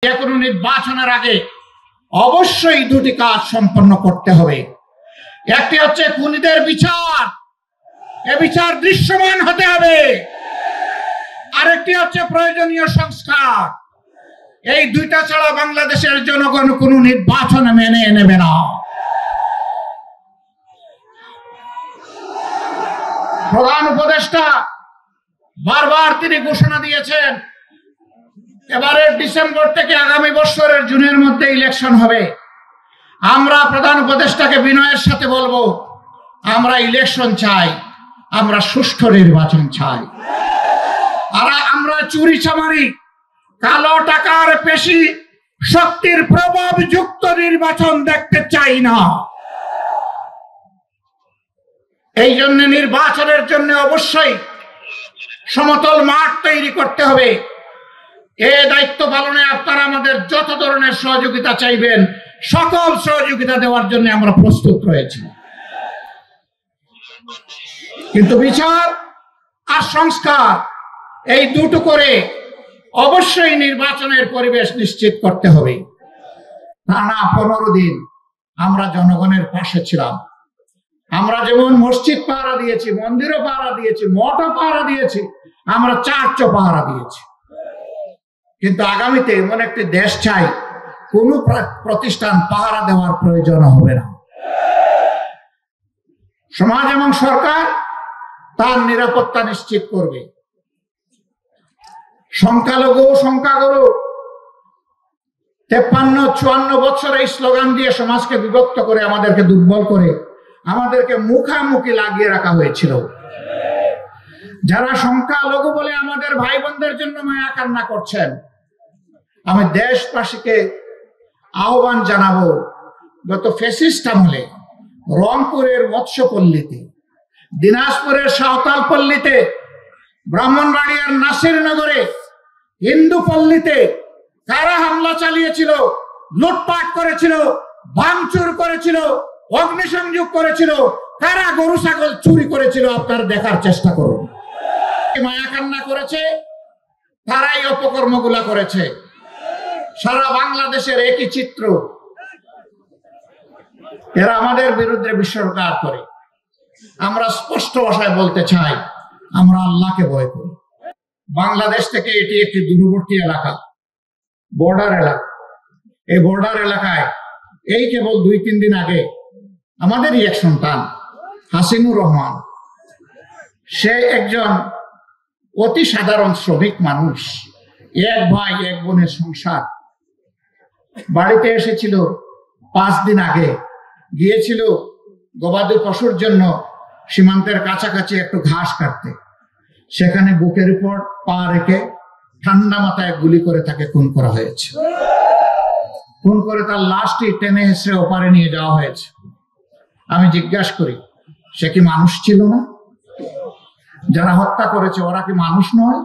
যে কোনো নির্বাচনের আগে অবশ্যই দুটি কাজ সম্পন্ন করতে হবে। একটি হচ্ছে খুনিদের বিচার, এ বিচার দৃশ্যমান হতে হবে। আরেকটি হচ্ছে প্রয়োজনীয় সংস্কার। এই দুইটা ছাড়া বাংলাদেশের জনগণ কোনো নির্বাচন মেনে নেবে না। প্রধান উপদেষ্টা বারবার তিনি ঘোষণা দিয়েছেন এবারের ডিসেম্বর থেকে আগামী বছরের জুনের মধ্যে ইলেকশন হবে। আমরা প্রধান উপদেষ্টাকে বিনয়ের সাথে বলবো, আমরা ইলেকশন চাই, আমরা সুষ্ঠু নির্বাচন চাই। আর আমরা চুরি চামারি, কালো টাকার পেশি শক্তির প্রভাব যুক্ত নির্বাচন দেখতে চাই না। এই জন্য নির্বাচনের জন্য অবশ্যই সমতল মাঠ তৈরি করতে হবে। এই দায়িত্ব পালনে আপনারা আমাদের যত ধরনের সহযোগিতা চাইবেন, সকল সহযোগিতা দেওয়ার জন্য আমরা প্রস্তুত রয়েছি। কিন্তু বিচার আর সংস্কার এই দুটো করে অবশ্যই নির্বাচনের পরিবেশ নিশ্চিত করতে হবে। টানা 15 দিন আমরা জনগণের পাশে ছিলাম। আমরা যেমন মসজিদ পাহারা দিয়েছি, মন্দিরও পাহারা দিয়েছি, মঠও পাহারা দিয়েছি, আমরা চার্চও পাহারা দিয়েছি। কিন্তু আগামীতে এমন একটি দেশ চাই, কোন প্রতিষ্ঠান পাহারা দেওয়ার প্রয়োজন হবে না। সমাজ এবং সরকার তার নিরাপত্তা নিশ্চিত করবে। সংখ্যালঘু সংখ্যাগুরু 53-54 বছর এই স্লোগান দিয়ে সমাজকে বিভক্ত করে, আমাদেরকে দুর্বল করে, আমাদেরকে মুখামুখি লাগিয়ে রাখা হয়েছিল। যারা সংখ্যালঘু বলে আমাদের ভাই বোনদের জন্য মায়া কান্না করছেন, আমি দেশবাসীকে আহ্বান জানাবো, গত ফ্যাসিস্ট আমলে রংপুরের মৎস্যপল্লীতে, দিনাজপুরের সাঁওতালপল্লীতে, ব্রাহ্মণবাড়িয়ার নাসিরনগরে, হিন্দুপল্লীতে কারা হামলা চালিয়েছিল, লুটপাট করেছিল, ভাঙচুর করেছিল, অগ্নিসংযোগ করেছিল, কারা গরু ছাগল চুরি করেছিল, আপনারা দেখার চেষ্টা করুন। মায়া কান্না করেছে, তারাই অপকর্মগুলা করেছে। সারা বাংলাদেশের একই চিত্র। এরা আমাদের বিরুদ্ধে বিশ্বকার করে। আমরা স্পষ্ট ভাষায় বলতে চাই, আমরা আল্লাহকে ভয় করি। বাংলাদেশ থেকে এটি একটি দূরবর্তী এলাকা, বর্ডার এলাকা। এই বর্ডার এলাকায় এই কেবল 2-3 দিন আগে আমাদেরই এক সন্তান হাসিনুর রহমান, সে একজন অতি সাধারণ শ্রমিক মানুষ, এক ভাই এক বোনের সংসার, বাড়িতে এসেছিল 5 দিন আগে, গিয়েছিল গবাদি পশুর জন্য সীমান্তের কাছাকাছি একটু ঘাস কাটতে। সেখানে বুকের উপর পা রেখে ঠান্ডা মাথায় গুলি করে তাকে খুন করা হয়েছে। খুন করে তার লাশটি টেনে হেসড়ে ওপারে নিয়ে যাওয়া হয়েছে। আমি জিজ্ঞাসা করি, সে কি মানুষ ছিল না? যারা হত্যা করেছে ওরা কি মানুষ নয়?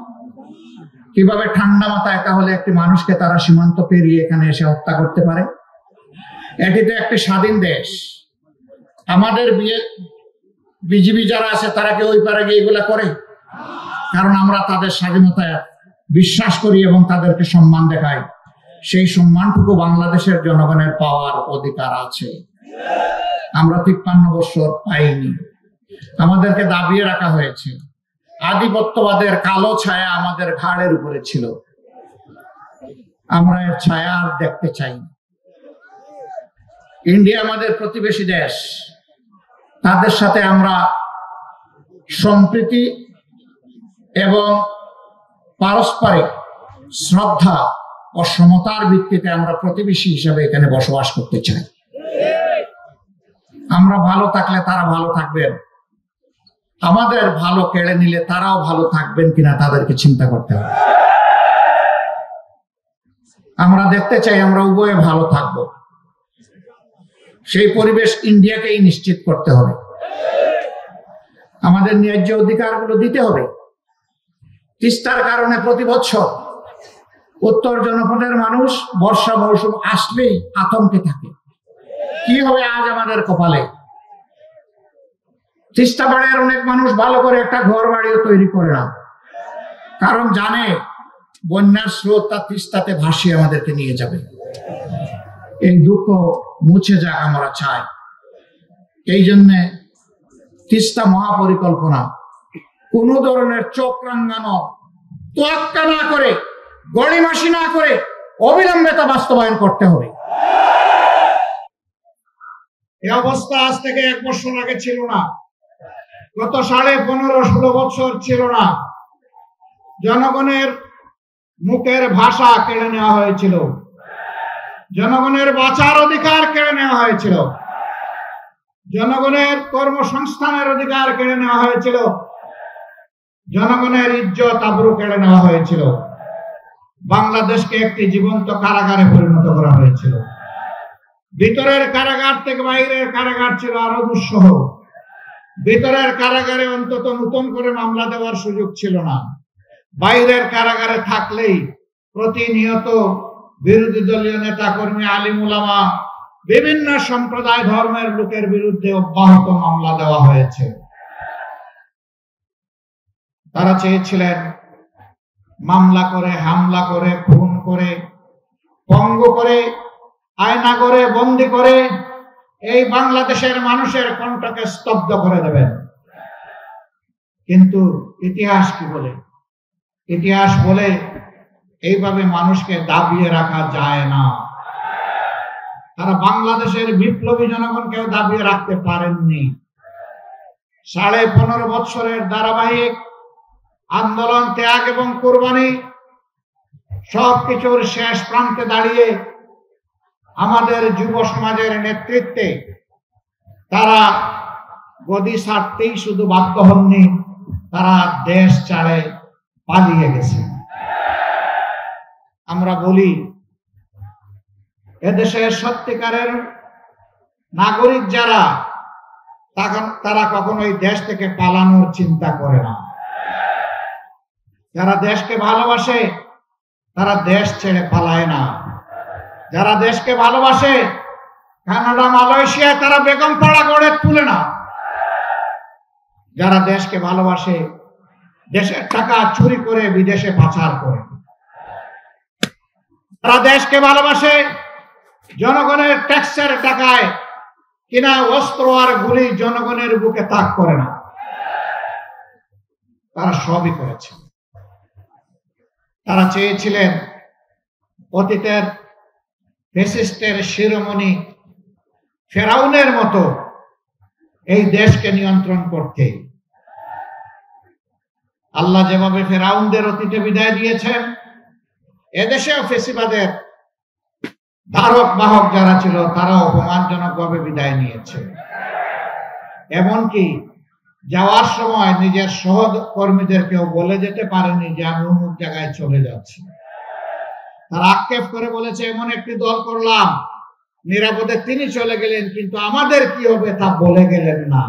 কিভাবে ঠান্ডা মাথায় তাহলে একটি মানুষকে তারা সীমান্ত পেরিয়ে এখানে এসে হত্যা করতে পারে? এটি তো একটি স্বাধীন দেশ। আমাদের বিজিবি যারা আছে তারা কি ওই পারে গিয়ে এগুলা করে? কারণ আমরা তাদের স্বাধীনতায় বিশ্বাস করি এবং তাদেরকে সম্মান দেখাই। সেই সম্মানটুকু বাংলাদেশের জনগণের পাওয়ার অধিকার আছে। আমরা 53 বছর পাইনি, আমাদেরকে দাবিয়ে রাখা হয়েছে। আধিপত্যবাদের কালো ছায়া আমাদের ঘাড়ের উপরে ছিল, আমরা এর ছায়া আর দেখতে চাই না। ইন্ডিয়া আমাদের প্রতিবেশী দেশ, তাদের সাথে আমরা সম্প্রীতি এবং পারস্পরিক শ্রদ্ধা ও সমতার ভিত্তিতে আমরা প্রতিবেশী হিসেবে এখানে বসবাস করতে চাই। আমরা ভালো থাকলে তারা ভালো থাকবেন, আমাদের ভালো কেড়ে নিলে তারাও ভালো থাকবেন কিনা তাদেরকে চিন্তা করতে হবে। আমরা দেখতে চাই আমরা উভয়ে ভালো থাকব। সেই পরিবেশ ইন্ডিয়াকেই নিশ্চিত করতে হবে। আমাদের ন্যায্য অধিকারগুলো দিতে হবে। তিস্তার কারণে প্রতি বছর উত্তর জনপদের মানুষ বর্ষা মৌসুম আসলেই আতঙ্কে থাকে, কি হবে আজ আমাদের কপালে। তিস্তা পাড়ের অনেক মানুষ ভালো করে একটা ঘর বাড়িও তৈরি করে না, কারণ জানে বন্যার স্রোত তা তিস্তাতে ভাসিয়ে আমাদেরকে নিয়ে যাবে। এই দুঃখ মুছে যাক আমরা চাই। এই জন্যে তিস্তা মহাপরিকল্পনা কোন ধরনের চোখ রাঙানো তোয়াক্কা না করে, গড়িমাসি না করে অবিলম্বে তা বাস্তবায়ন করতে হবে। এই অবস্থা আজ থেকে 1 বছর আগে ছিল না, গত 15-16 বছর ছিল না। জনগণের মুখের ভাষা কেড়ে নেওয়া হয়েছিল, জনগণের বাঁচার অধিকার কেড়ে নেওয়া হয়েছিল, জনগণের কর্মসংস্থানের অধিকার কেড়ে নেওয়া হয়েছিল, জনগণের ইজ্জত আবরু কেড়ে নেওয়া হয়েছিল। বাংলাদেশকে একটি জীবন্ত কারাগারে পরিণত করা হয়েছিল। ভিতরের কারাগার থেকে বাইরের কারাগার ছিল আরো দুঃসহ। ভিতরের কারাগারে অন্তত নতুন করে মামলা দেওয়ার সুযোগ ছিল না। বাইরের কারাগারে থাকলেই প্রতিনিয়ত বিরোধী দলীয় নেতা কর্মী, আলিম উলামা, বিভিন্ন সম্প্রদায় ধর্মের লোকের বিরুদ্ধে অব্যাহত মামলা দেওয়া হয়েছে। তারা চেয়েছিলেন মামলা করে, হামলা করে, খুন করে, পঙ্গু করে, আয়না করে, বন্দী করে এই বাংলাদেশের মানুষের কণ্ঠকে স্তব্ধ করে দেবেন। কিন্তু ইতিহাস কি বলে? ইতিহাস বলে এইভাবে মানুষকে দাবিয়ে রাখা যায় না। তারা বাংলাদেশের বিপ্লবী জনগণকেও দাবিয়ে রাখতে পারেননি। 15.5 বছরের ধারাবাহিক আন্দোলন, ত্যাগ এবং কোরবানি সবকিছুর শেষ প্রান্তে দাঁড়িয়ে আমাদের যুব সমাজের নেতৃত্বে তারা গদি ছাড়তেই শুধু বাধ্য হননি, তারা দেশ ছাড়ে পালিয়ে গেছে। আমরা বলি এদেশের সত্যিকারের নাগরিক যারা, তারা কখনোই দেশ থেকে পালানোর চিন্তা করে না। যারা দেশকে ভালোবাসে তারা দেশ ছেড়ে পালায় না। যারা দেশকে ভালোবাসে কানাডা, মালয়েশিয়ায় তারা বেগমপাড়া গড়ে তুলে না। যারা দেশকে ভালোবাসে দেশের টাকা চুরি করে বিদেশে পাচার করে। যারা দেশকে ভালোবাসে জনগণের ট্যাক্সের টাকায় কিনা অস্ত্র আর গুলি জনগণের বুকে তাক করে না। তারা সবই করেছে। তারা চেয়েছিলেন অতীতের ফ্যাসিস্টের শিরোমণি ফেরাউনের মতো এই দেশকে নিয়ন্ত্রণ করতে। আল্লাহ যেভাবে ফেরাউনদের অতীতে বিদায় দিয়েছেন, এদেশেও ফেসিবাদের ধারক বাহক যারা ছিল তারা অপমানজনকভাবে বিদায় নিয়েছে। এমনকি যাওয়ার সময় নিজের সহকর্মীদেরকেও বলে যেতে পারেনি যে আমি অমুক জায়গায় চলে যাচ্ছি। তারা আক্ষেপ করে বলেছে এমন একটি দল করলাম, নিরাপদে তিনি চলে গেলেন, কিন্তু আমাদের কি হবে তা বলে গেলেন না।